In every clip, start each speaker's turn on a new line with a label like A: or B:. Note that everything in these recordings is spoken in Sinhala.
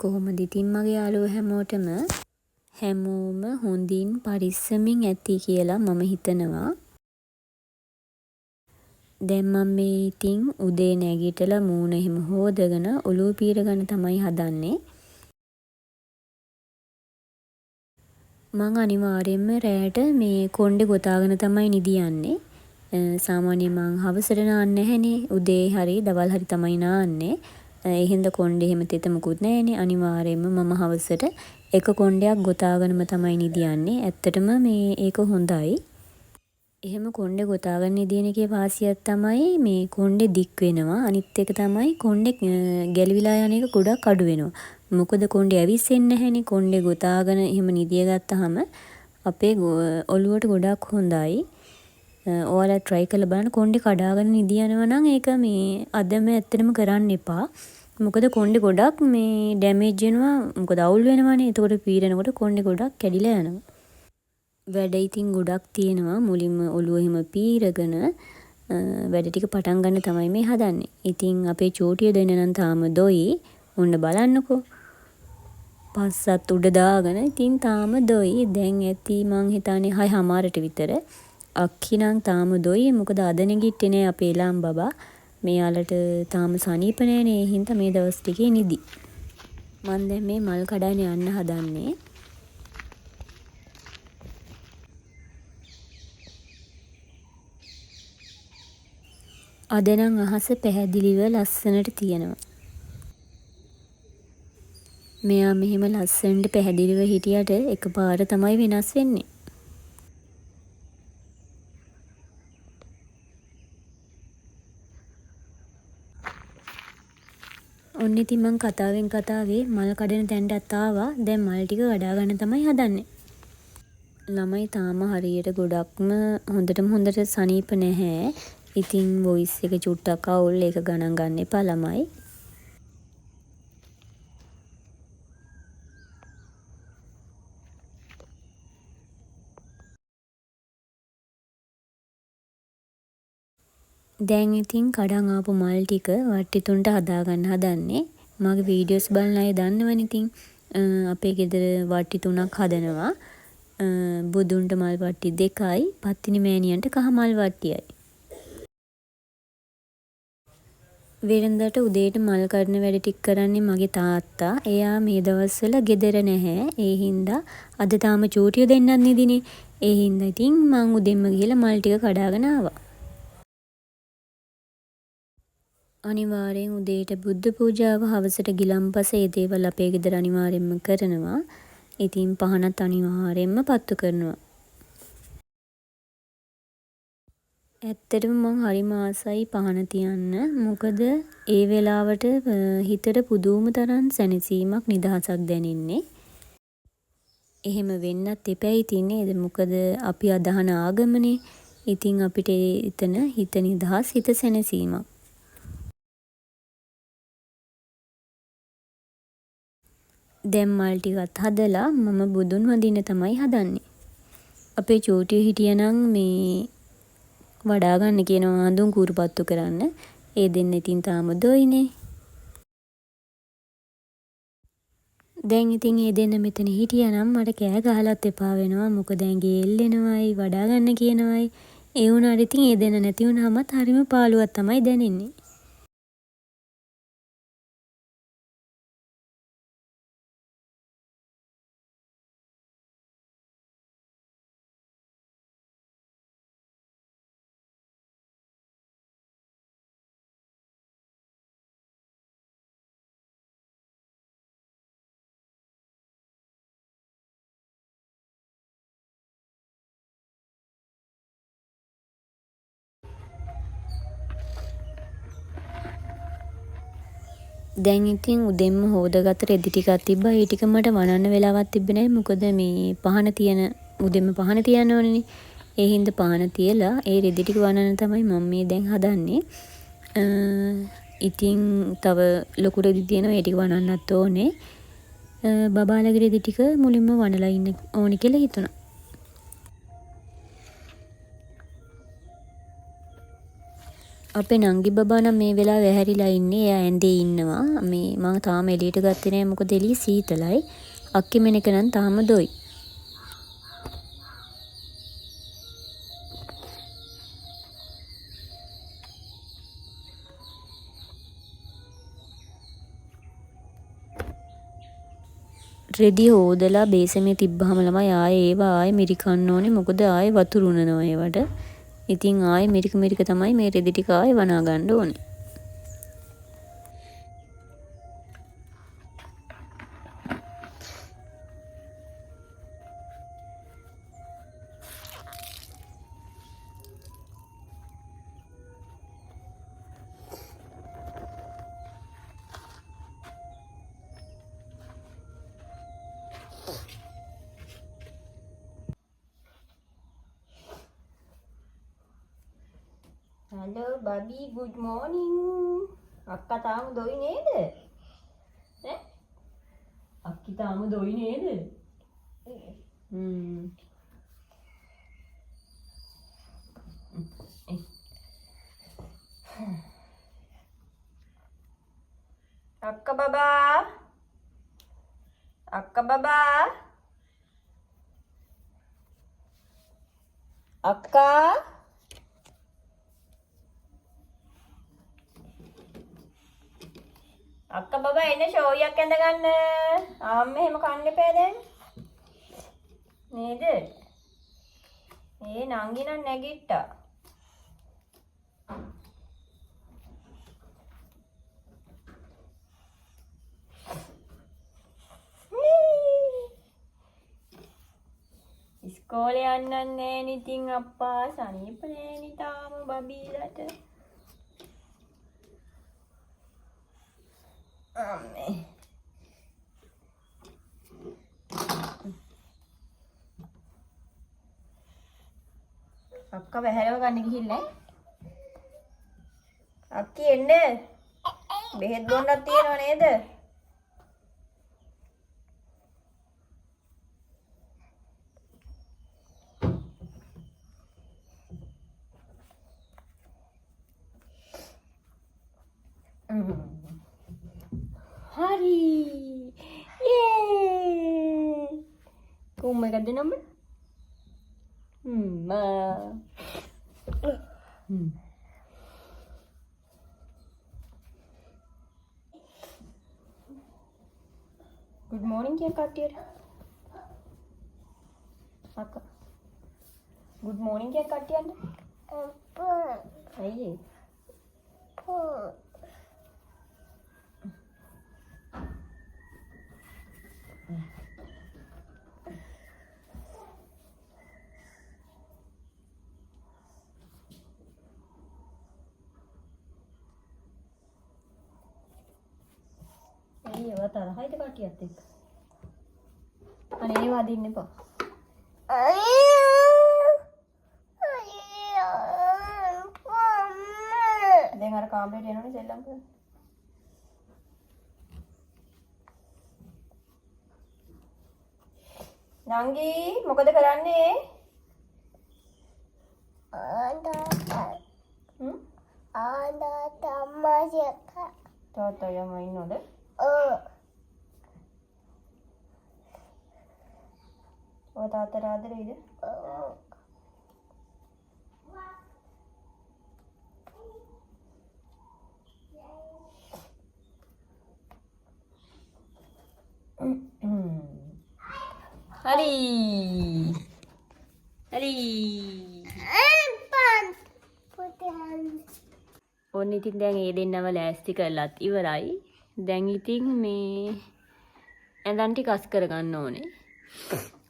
A: කොහොමද ඉතින් මගේ යාළුවෝ හැමෝම හොඳින් පරිස්සමින් ඇති කියලා මම හිතනවා. දැන් මම මේ ඉතින් උදේ නැගිටලා මූණ එහෙම හොදගෙන ඔළුව පීරගෙන තමයි හදන්නේ. මං අනිවාර්යෙන්ම රෑට මේ කොණ්ඩේ ගොතාගෙන තමයි නිදියන්නේ. සාමාන්‍යයෙන් මං හවසට නාන්නේ නැහැනේ. උදේ හරි දවල් හරි තමයි නාන්නේ. ඒ හින්දා කොණ්ඩේ එහෙම තෙත මුකුත් නැහැනේ. අනිවාර්යෙන්ම මම හවසට එක කොණ්ඩයක් ගොතාගෙනම තමයි නිදියන්නේ. ඇත්තටම ඒක හොඳයි. එහෙම කොණ්ඩේ ගොතාගෙන නිදින එකේ වාසියක් තමයි මේ කොණ්ඩේ දික් වෙනවා. අනිත් එක තමයි කොණ්ඩේ ගැලවිලා යන එක ගොඩක් අඩු වෙනවා. මොකද කොණ්ඩේ ඇවිස්සෙන්නේ නැහැනේ. කොණ්ඩේ ගොතාගෙන එහෙම නිදිය ගත්තාම අපේ ඔළුවට ගොඩක් හොඳයි. ඔයාලා try කරලා බලන්න කොණ්ඩේ කඩාගෙන නිදියනවා නම් ඒක අදම ඇත්තටම කරන්න එපා. මොකද කොණ්ඩේ ගොඩක් damage වෙනවා. මොකද අවුල් වෙනවනේ. එතකොට පීරනකොට කොණ්ඩේ ගොඩක් කැඩිලා යනවා. වැඩ ඉතින් ගොඩක් තියෙනවා. මුලින්ම ඔළුව එහෙම පීරගෙන වැඩ ටික පටන් ගන්න තමයි මේ හදන්නේ. ඉතින් අපේ චෝටිය දෙන්න නම් තාම දොයි. ඔන්න බලන්නකෝ. පස්සත් උඩ දාගෙන ඉතින් තාම දොයි. දැන් ඇති මං හිතන්නේ 6:00ට විතර. අක්කි නම් තාම දොයි. මොකද අද නැගිට්ටේ නෑ අපේ ළාම් බබා. මෙයාලට තාම සනීප නෑනේ. ඒ හින්දා මේ දවස් ටිකේ නිදි. මං දැන් මේ මල් කඩන්න යන්න හදන්නේ. අද නම් අහස පැහැදිලිව ලස්සනට තියෙනවා. මෙයා මෙහෙම ලස්සනට පැහැදිලිව හිටියට එකපාර තමයි වෙනස් වෙන්නේ. ඔන්න ඉතින් මං කතාවේ මල් කඩන තැනටත් ආවා. දැන් මල් ටික කඩා ගන්න තමයි හදන්නේ. ළමයි තාම හරියට ගොඩක්ම හොඳට සනීප නැහැ. ඉතින් වොයිස් එක චුට්ටක් අවුල්. ඒක ගණන් ගන්න එපා ළමයි. දැන් ඉතින් කඩන් ආපු මල් ටික වට්ටි තුනට හදාගන්න හදන්නේ. මගේ වීඩියෝස් බලන අය දන්නවනේ ඉතින් අපේ ගෙදර වට්ටි තුනක් හදනවා. බුදුන්ට මල් වට්ටි 2යි, පත්තිනි මෑණියන්ට කහ මල් වට්ටියයි. වෙනදට උදේට මල් කඩන වැඩ ටික කරන්නේ මගේ තාත්තා. එයා මේ දවස්වල ගෙදර නැහැ. ඒ හින්දා අද තාම චූටිය දෙන්නත් නිදිනේ. ඒ හින්දා ඉතින් මං උදෙන්ම ගිහලා මල් ටික කඩාගෙන ආවා. අනිවාර්යෙන් උදේට බුද්ධ පූජාව, හවසට ගිලන්පස ඒ දේවල් අපේ ගෙදර අනිවාර්යෙන්ම කරනවා. ඉතින් පහනත් අනිවාර්යෙන්ම පත්තු කරනවා. ඇත්තටම මං හරිම ආසයි පහන තියන්න. මොකද ඒ වෙලාවට හිතට පුදුම තරම් සැනසීමක් නිදහසක් දැනෙන්නේ. එහෙම වෙන්නත් එපැයි ඉතින් නේද? මොකද අපි අදහන ආගමනේ. ඉතින් අපිට එතන හිත නිදහස්, හිත සැනසීමක්. දැන් මල් ටිකත් හදලා මම බුදුන් වඳින්න තමයි හදන්නේ. අපේ චූටිය හිටියනම් වඩා ගන්න කියනවා හඳුන් කූරුපත්තු කරන්න. ඒ දෙන්න ඉතින් තාම දොයිනේ. දැන් ඉතින් ඒ දෙන්න මෙතන හිටියනම් මට කෑ ගහලත් එපා වෙනවා. මොකද ඇඟේ එල්ලෙනවයි, වඩා ගන්න කියනවයි. ඒ වුණාට ඉතින් ඒ දෙන්න නැති වුණාමත් හරිම පාළුවක් තමයි දැනෙන්නේ. දැන් ඉතින් උදෙන්ම හොදගත්ත රෙදි ටිකක් තිබ්බා. ඒ ටික මට වනන්න වෙලාවක් තිබ්බේ නැහැ. මොකද උදෙන්ම පහන තියන්න ඕනේනේ. ඒ හින්දා පහන තියලා ඒ රෙදි ටික වනන්න තමයි මම මේ දැන් හදන්නේ. ඉතින් තව ලොකු රෙදි තියෙනවා. ඒ ටික වනන්නත් ඕනේ. බබාලගේ රෙදි ටික මුලින්ම වනලා ඉන්න ඕනේ කියලා හිතුණා. අපේ නංගි බබා නම් මේ වෙලාවේ ඇහැරිලා ඉන්නේ. එයා ඇඳේ ඉන්නවා. මේ මම තාම එළියට ගත්තේ නෑ මොකද එළිය සීතලයි. අක්කි මෙනක නම් තාම දොයි. රෙදි හොදලා බේසමේ තිබ්බහම ළමයි ආයේ ඒවා ආයේ මිරිකන්න ඕනේ. මොකද ආයේ වතුර උනනවා ඒවට. ඉතින් ආයේ මිරික තමයි මේ රෙදි ටික ආයේ වනා ගන්න ඕනේ. Hello, Babi. Good morning. Akka තාම දොයි නේද? ඈ? අක්කි තාම දොයි නේද? Akka baba. Akka baba. Akka. අක්කා බබා එන්න ෂෝයියක් ඇඳ ගන්න. ආම්මේ එහෙම කන්න එපා දැන්. නේද? ඒ නංගි නම් නැගිට්ටා. ඉස්කෝලේ යන්නත් නෑනේ ඉතින් අප්පා සනීප නෑනේ තාම බබීලට. Amme. අක්කා වැහැරව ගන්න ගිහිල්ලා අක්කි එන්න බෙහෙත් බොන්නක් තියෙනව නේද? Hari. Yeay. Kung may ganda naman. Good morning kiya kattiයට. Akka. Good morning kiya kattiයට. Ayye. ඒවා තරහයිද කටියත් එක්ක. අනේ ඒවා අදින්න එපා. දැන් අර කාමරේට එනවනේ සෙල්ලම් කරන්න. නංගි මොකද කරන්නේ? තාත්තා යම ඉන්නවද? ඔය තාත්තට ආදරෙයිද? හරි. හරි. ඔන්න ඉතින් දැන් ඒ දෙන්නව ලෑස්ති කරලත් ඉවරයි. දැන් ඉතින් මේ ඇඳන් ටික අස් කරගන්න ඕනේ.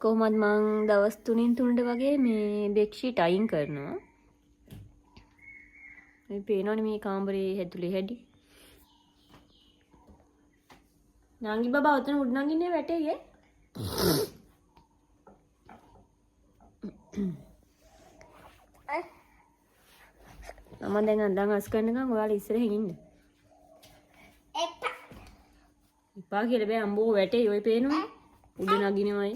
A: කොහොමද මං දවස් 3ට වගේ මේ බෙඩ්ෂීට් අයින් කරනවා. මේ පේනවනේ මේ කාමරේ හැදුලේ හැටි. නංගි බබා ඔතන උඩ නගින්නේ වැටේගේ. මම දැන් අඳන් අස් කරනකම් ඔයාලා ඉස්සරහින් ඉන්න. එපා කියලා බෑ අම්බෝ වැටේ ඔය පේනවනේ. උඩ නගිනවයි.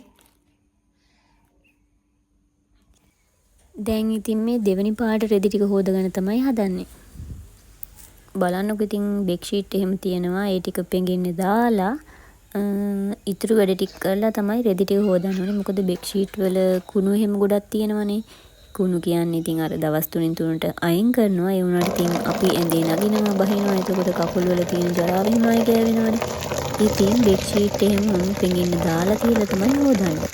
A: දැන් ඉතින් මේ දෙවෙනි පාට රෙදි ටික හොදගෙන තමයි හදන්නේ. බලන්නකො ඉතින් බෙඩ් ෂීට් එහෙම තියෙනවා. ඒ ටික පෙඟෙන්නේ දාලා ඉතුරු වැඩ ටික කරලා තමයි රෙදි ටික හොදන්න ඕනේ. මොකද බෙඩ් ෂීට් වල කුණු එහෙම ගොඩක් තියෙනවනේ. කුණු කියන්නේ ඉතින් අර දවස් 3න් 3ට අයින් කරනවා. ඒ වුණාට ඉතින් අපි ඇඳේ නගිනවා බහිනවා. එතකොට කකුල් වල තියෙන ජරාව හිමයි ගෑවෙනවනේ. ඉතින් බෙඩ් ෂීට් එහෙම පෙඟෙන්න දාලා තියලා තමයි හොදන්නේ.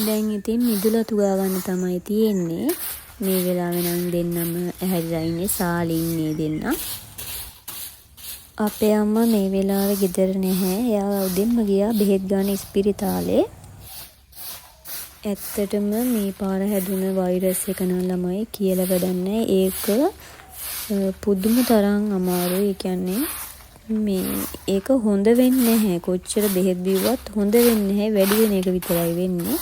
A: දැන් ඉතින් මිදුලතු ගාගන්න තමයි තියෙන්නේ. මේ වෙලාවේ නම් දෙන්නම ඇහැරිලා ඉන්නේ. සාලේ ඉන්නේ දෙන්න. අපේ අම්මා මේ වෙලාවේ ගෙදර නැහැ. එයා උදෙන්ම ගියා බෙහෙත් ගන්න ඉස්පිරිතාලේ. ඇත්තටම මේ පාර හැදුන වෛරස් එක නම් ළමයි කියලා වැඩක් නැහැ. ඒක පුදුම තරම් අමාරුයි. ඒ කියන්නේ මේ ඒක හොඳ වෙන්නේ නැහැ. කොච්චර බෙහෙත් බිව්වත් හොඳ වෙන්නේ නැහැ. වැඩි වෙන එක විතරයි වෙන්නේ.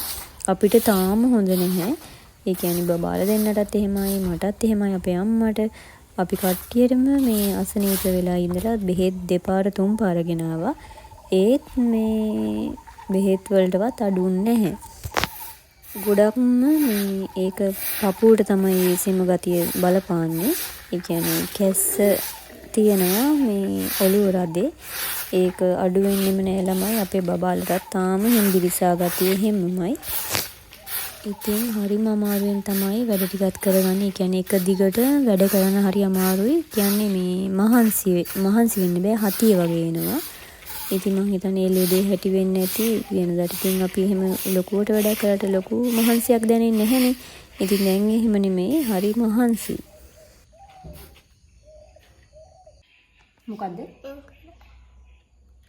A: අපිට තාම හොඳ නැහැ. ඒ කියන්නේ බබාලා දෙන්නටත් එහෙමයි, මටත් එහෙමයි, අපේ අම්මට. අපි කට්ටියටම මේ අසනීප වෙලා ඉඳලා බෙහෙත් දෙපාර තුන් පාර ගෙනාවා. ඒත් මේ බෙහෙත් වලටවත් අඩුන්නේ නැහැ. ගොඩක්ම මේ ඒක පපුවට තමයි සෙම ගතිය බලපාන්නේ. ඒ කියන්නේ කැස්ස තියෙනවා මේ ඔළුව රදේ. ඒක අඩු වෙන්නෙම නෑ ළමයි. අපේ බබාලටත් තාම හෙම්බිරිසා ගතිය හැමමයි. ඉතින් හරිම අමාරුවෙන් තමයි වැඩ ටිකත් කරගන්නේ. ඒ කියන්නේ එක දිගට වැඩ කරන්න හරි අමාරුයි. කියන්නේ මේ මහන්සි වෙන්න බෑ. හතිය වගේ එනවා. ඉතින් මං හිතන්නේ ලෙඩේ හැටි වෙන්නේ නැති වෙනදාට ඉතින් අපි එහෙම ලොකුවට වැඩ කරලා ලොකු මහන්සියක් දැනෙන්නේ නැහනේ. ඉතින් දැන් එහෙම නෙමෙයි. හරි මහන්සි. මොකද්ද?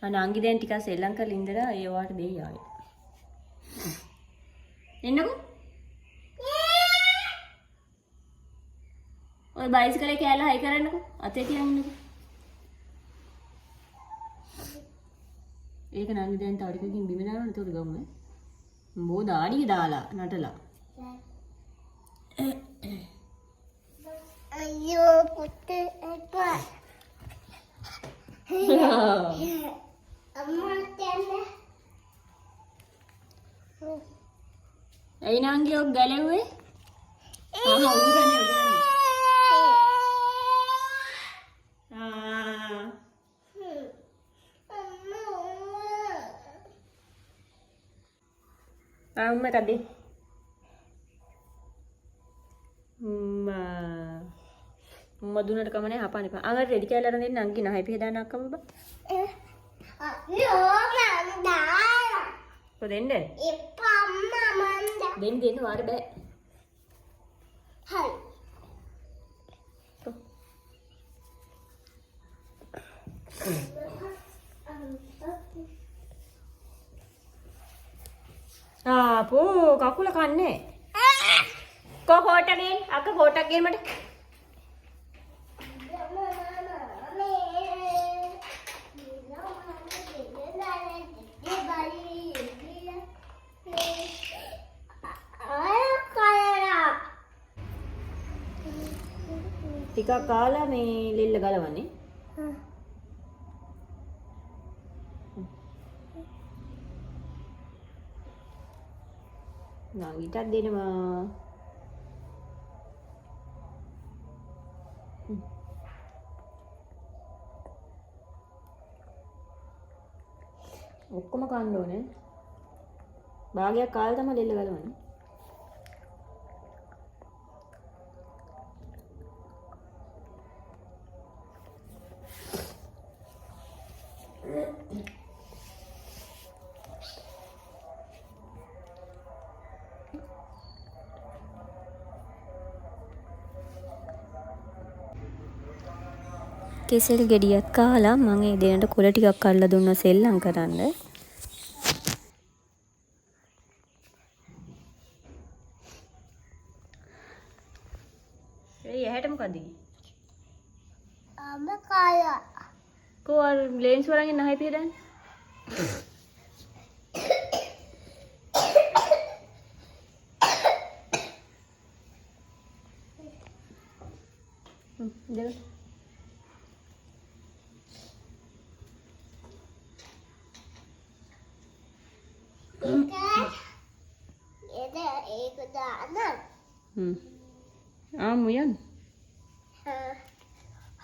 A: අනාංගි දැන් ටිකක් සෙල්ලම් කරලා ඉඳලා ඒ වාට දෙයි ආවේ. එන්නකෝ. ඔය බයිසිකලේ කෑල්ල හයි කරන්නකෝ. අතේ තියන් ඉන්නකෝ. ඒක නංගි දැන් තව ටිකකින් බිම දානවා. එතකොට ගමු ඈ. බෝ දාඩිය දාලා නටලා.
B: අයියෝ පුතේ එපා. අම්මා කියන්නේ
A: ඇයි නංගි ඔක් ගැලෙව්වේ? උගන්නේ. අම්මා කඩේ. මදුනට කමනේ හපන්න එපා. අඟ රෙදි කැල්ල අරන් දෙන්න නංගි නහයි පිහදාන අක්කම බා.
B: නෝ මම දාලා.
A: කොහෙන්ද?
B: එපා අම්මා මම
A: දෙන්න වාර බෑ.
B: හරි.
A: ආපෝ කකුල කන්නේ. කො ෆෝටෝ ගේන්න. අක්ක ෆෝටෝ ගේන්න මට. ටිකක් කාලා මේ ලෙල්ල ගලවන්නේ. නංගිටත් දෙනවා. ඔක්කොම කන්න ඕනේ. භාගයක් කාලා තමයි ලෙල්ල ගලවන්නේ. කෙසෙල් ගෙඩියක් කාලා මම ඒ දෙන්නට කොළ ටිකක් අල්ලලා දුන්නා සෙල්ලම් කරන්න. ඒ ඇහැට මොකද?
B: අම්ම කාලා.
A: කෝ අර ලේන්ස් වරන්ගේ නැහැ පියදන්. දෙව.
B: ඒක දාන්න.
A: මුයන්.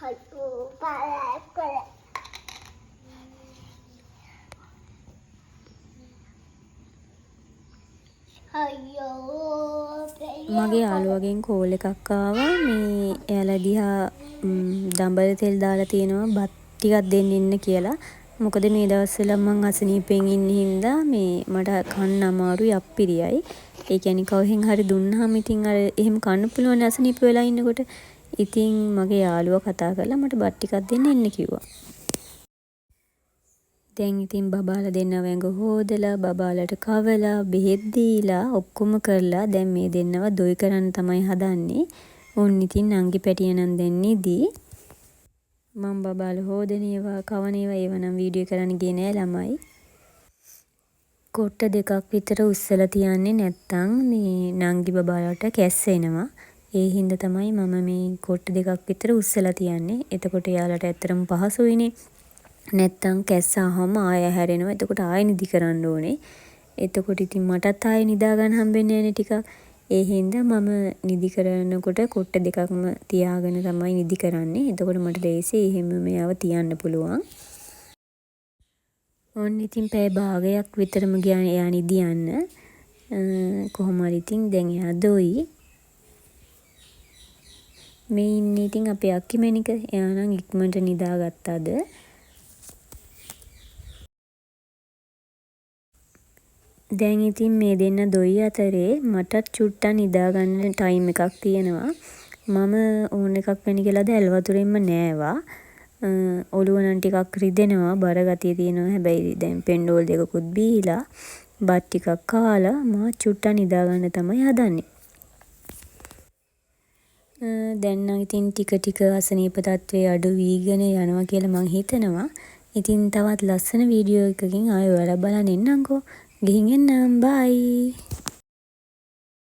B: හතු පාරක් කර. අයියෝ
A: මගේ යාළුවගෙන් කෝල් එකක් ආවා. මේ එයාලා දිහා දඹල තෙල් දාලා තියෙනවා බත් ටිකක් දෙන්න ඉන්න කියලා. මොකද මේ දවස්වල මං අසනීපෙන් ඉන්න හින්දා මේ මට කන්න අමාරුයි අප්පිරියයි. ඒ කියන්නේ කවුරුන් හරි දුන්නාම ඉතින් අර එහෙම කන්න පුළුවන් අසනීප වෙලා ඉන්නකොට. ඉතින් මගේ යාළුවා කතා කරලා මට බත් ටිකක් දෙන්න එන්න කිව්වා. දැන් ඉතින් බබාලා දෙන්නව ඇඟ හොදලා බබාලට කවලා බෙහෙත් දීලා ඔක්කොම කරලා දැන් මේ දෙන්නව දොයි කරන්න තමයි හදන්නේ. උන් ඉතින් නංගි පැටියනම් දැන් නිදි. මම බබාලා හොදන ඒවා කවන ඒවා නම් වීඩියෝ කරන්න ගියේ නෑ ළමයි. කොට්ට දෙකක් විතර උස්සලා තියන්නේ නැත්තම් මේ නංගි බබාලට කැස්ස එනවා. ඒ හින්දා තමයි මම මේ කොට්ට දෙකක් විතර උස්සලා තියන්නේ. එතකොට යාලට ඇත්තටම පහසුයිනේ. නැත්තම් කැස්ස ආවම ආය හැරෙනවා. එතකොට ආයෙ නිදි කරන්න ඕනේ. එතකොට ඉතින් මටත් ආයෙ නිදා ගන්න හම්බෙන්නේ නැනේ ටිකක්. ඒ හින්දා මම නිදි කරනකොට කොට්ට දෙකක්ම තියාගෙන තමයි නිදි කරන්නේ. එතකොට මට ලේසියි එහෙම මෙයාව තියන්න පුළුවන්. ඔන්න ඉතින් පැය භාගයක් විතරම ගියා එයා නිදියන්න. කොහොම හරි ඉතින් දැන් එයා දොයි. මේ ඉන්නේ ඉතින් අපේ අක්කිමැණික. එයා නම් ඉක්මනට නිදාගත්තද. දැන් ඉතින් මේ දෙන්න දොයි අතරේ මටත් චුට්ටක් නිදා ගන්න ටයිම් එකක් තියෙනවා. මම ඕන එකක් වෙනි කියලාද ඇල් වතුරෙන්ම නෑවා. ඔළුව නම් ටිකක් රිදෙනවා බර ගතිය තියෙනවා. හැබැයි දැන් පෙන්ඩෝල් දෙකකුත් බීලා බත් ටිකක් කාලා මම චුට්ටක් නිදා ගන්න තමයි හදන්නේ. දැන් නම් ඉතින් ටික ටික අසනීප තත්ත්වය අඩු වීගෙන යනවා කියලා මං හිතනවා. ඉතින් තවත් ලස්සන වීඩියෝ එකකින් ආයෙ ඔයාලා බලන්න එන්නම්කෝ. ගිහින් එන්නම් බයි.